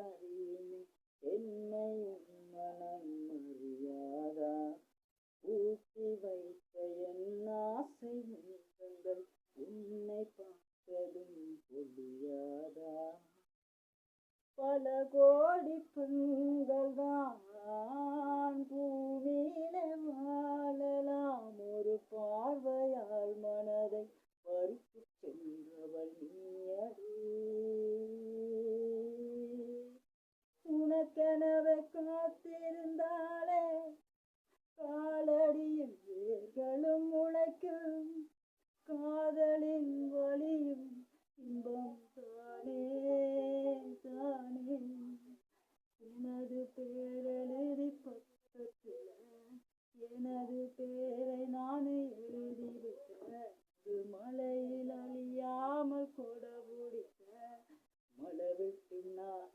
அறியுமே என்னையும் மனம் அறியாதா ஊற்றி வைத்த என் ஆசை முகங்கள் உன்னை பார்த்ததும் பொழியாதா பல கோடி பெண்கள் தான் பூமியில வாழலாம் ஒரு பார்வையால் மனதை பறித்து சென்றவள் நீயடி உனக்கெனவே காத்திருந்தாலே காலடியில் வேர்களும் முளைக்கும் காதலின் வழியும் இன்பம் தானே தானே உனது பேரெழுதி பக்கத்தில் எனது பேரை நானே எழுதிவிட்டேன் மலையில் அழியாமல் கொடை பிடித்த மலை விட்டு நான்